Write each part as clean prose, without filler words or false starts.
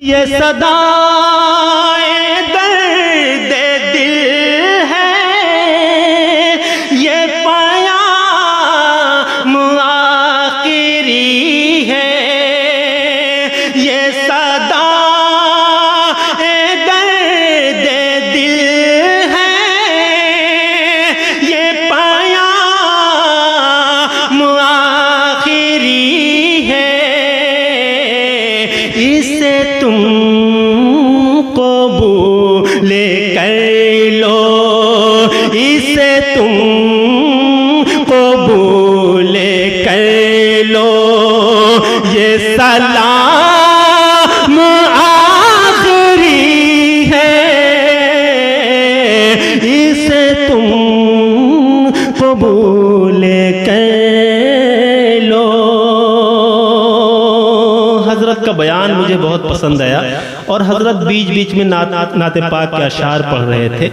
یہ صدائے درد دل ہے، یہ پیام آخری ہے، یہ صدائے درد دل ہے، یہ پیام آخری ہے، اسے تم قبول کر لو، اسے تم قبول کر لو، یہ سلام آخری ہے، اسے تم قبول کر لو۔ حضرت کا بیان مجھے بہت پسند آیا، اور حضرت بیچ بیچ میں نعت پاک کے اشعار پڑھ رہے تھے۔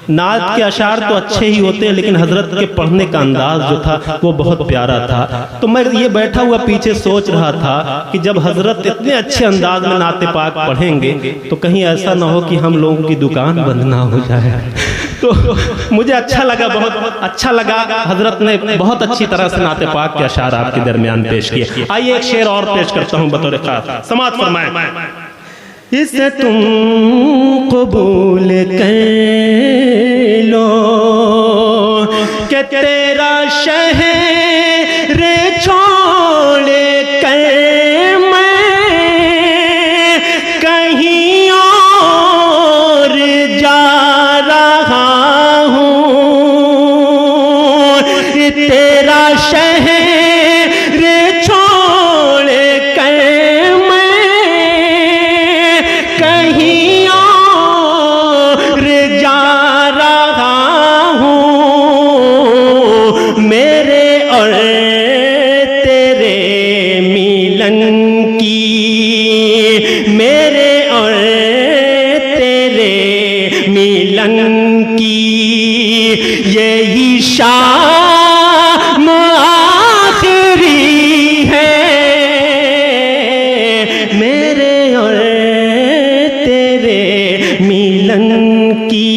نعت کے اشعار تو اچھے ہی ہوتے ہیں، لیکن حضرت کے پڑھنے کا انداز جو تھا وہ بہت پیارا تھا۔ تو میں یہ بیٹھا ہوا پیچھے سوچ رہا تھا کہ جب حضرت اتنے اچھے انداز میں نعت پاک پڑھیں گے تو کہیں ایسا نہ ہو کہ ہم لوگوں کی دکان بند نہ ہو جائے۔ تو مجھے اچھا لگا، بہت اچھا لگا، حضرت نے بہت اچھی طرح سے نعت پاک کے اشعار آپ کے درمیان پیش کیے۔ آئیے ایک شعر اور پیش کرتا ہوں بطور خاص، سماعت فرمائیں۔ اسے تم قبول کر لو کہ تیرا شہر چھوڑ کر میں کہیں اور جا رہا ہوں، تیرا شہر چھوڑ کر میں کہیں اور جا رہا ہوں، میرے اور تیرے ملن کی، میرے اور تیرے ملن کی یہی شام آخری ہے، میرے اور تیرے ملن کی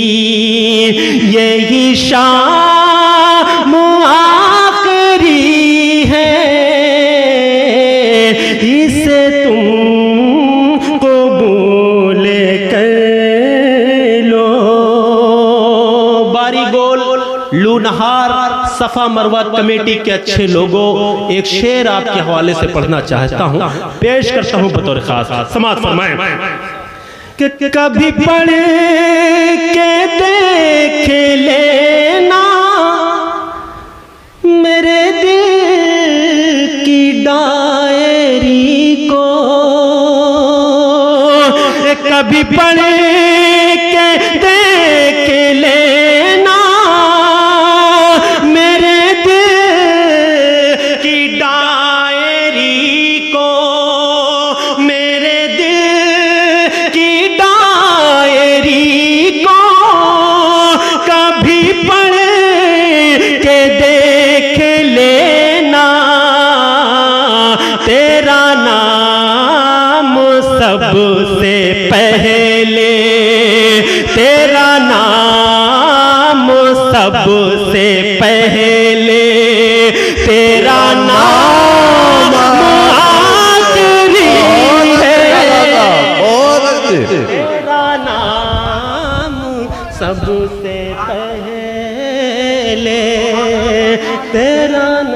یہی شام آخری ہے، اسے تم قبول کر لو۔ باری گول لونہار صفا مروہ کمیٹی کے اچھے لوگوں، ایک شعر آپ کے حوالے سے پڑھنا چاہتا ہوں، پیش کرتا ہوں بطور خاص، سماعت فرمائیں۔ کہ کبھی پڑھ کے دیکھ لینا میرے دل کی ڈائری کو، کبھی پڑھ کے دیکھ لینا میرے دل کی ڈائری کو، میرے دل کی ڈائری کو کبھی پڑھ کے دیکھ لینا، تیرا نام سب سے پہلے، تیرا نام سب سے پہلے، تیرا نام آخری ہے، تیرا نام سب سے پہلے، تیرا نام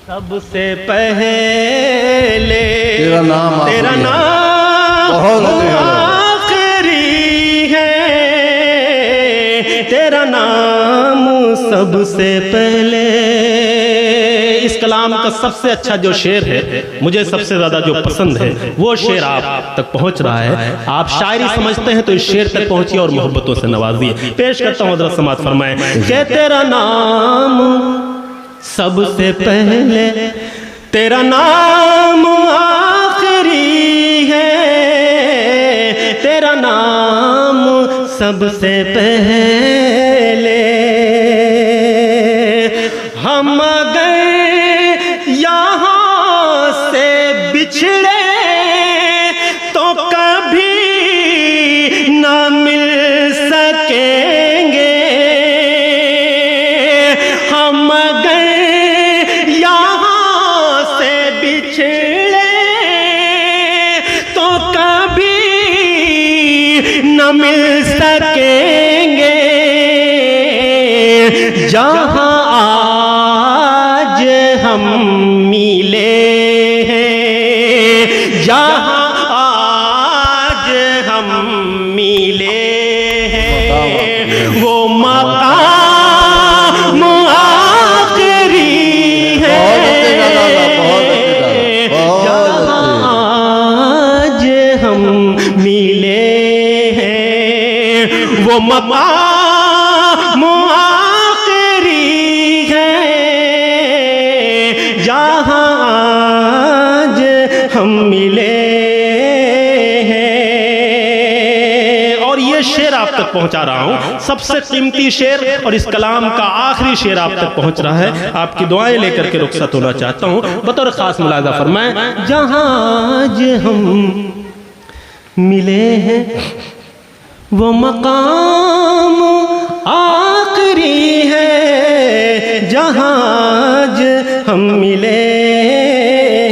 سب سے پہلے، تیرا نام آخری ہے، تیرا نام سب سے پہلے۔ اس کلام کا سب سے اچھا جو شعر ہے، مجھے سب سے زیادہ جو پسند ہے، وہ شعر آپ تک پہنچ رہا ہے۔ آپ شاعری سمجھتے ہیں تو اس شعر تک پہنچیے اور محبتوں سے نوازیے۔ پیش کرتا ہوں، حضرت سماعت فرمائیں کہ تیرا نام سب سے پہلے، تیرا نام آخری ہے، تیرا نام سب سے پہلے، ہم اگر یہاں سے بچھڑے نہ مل سکیں گے جہاں آج ہم ملے ہیں، جہاں آج ہم ملے ہیں، وہ مقام آخری ہے جہاں آج ہم ملے ہیں، وہ مقام آخری ہے جہاں آج ہم ملے ہیں۔ اور یہ شعر آپ تک پہنچا رہا ہوں، سب سے قیمتی شعر اور اس کلام کا آخری شعر آپ تک پہنچ رہا ہے، آپ کی دعائیں لے کر کے رخصت ہونا چاہتا ہوں۔ بطور خاص ملاحظہ فرمائیں، جہاں آج ہم ملے ہیں وہ مقام آخری ہے جہاں آج ہم ملے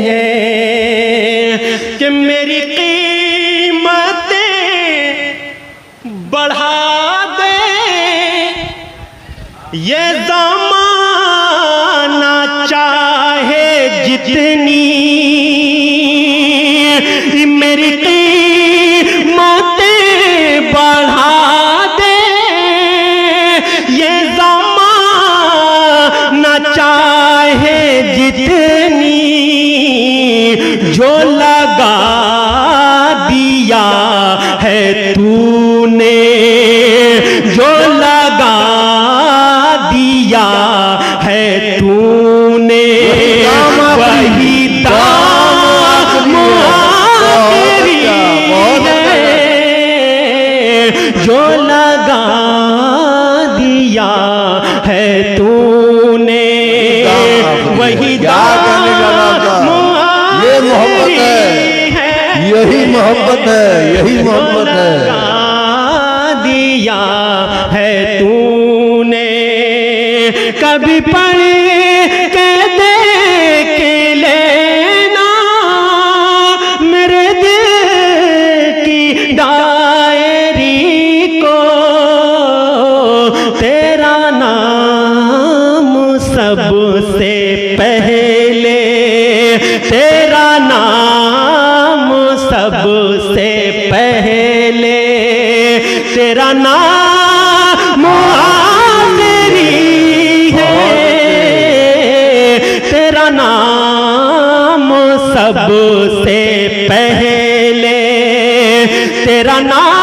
ہیں، کہ میری قیمتیں بڑھا دے یہ زمانہ چاہے جتنی، میری قیمتیں بڑھا دے یہ زمانہ چاہے جتنی، جو لگا دیا ہے تو نے، جو لگا دیا ہے تو نے، وہی دام آخری ہے جو لگا دیا ہے تو نے، وہی دام یہ محبت ہے، یہی محبت ہے، یہی محبت ہے، دیا ہے تو نے، کبھی پڑھ کے دیکھ لینا میرے دل کی ڈائری کو، تیرا نام سب سے پہلے، تیرا نام سب سے پہلے، تیرا نام آخری ہے، تیرا نام سب سے پہلے، تیرا نام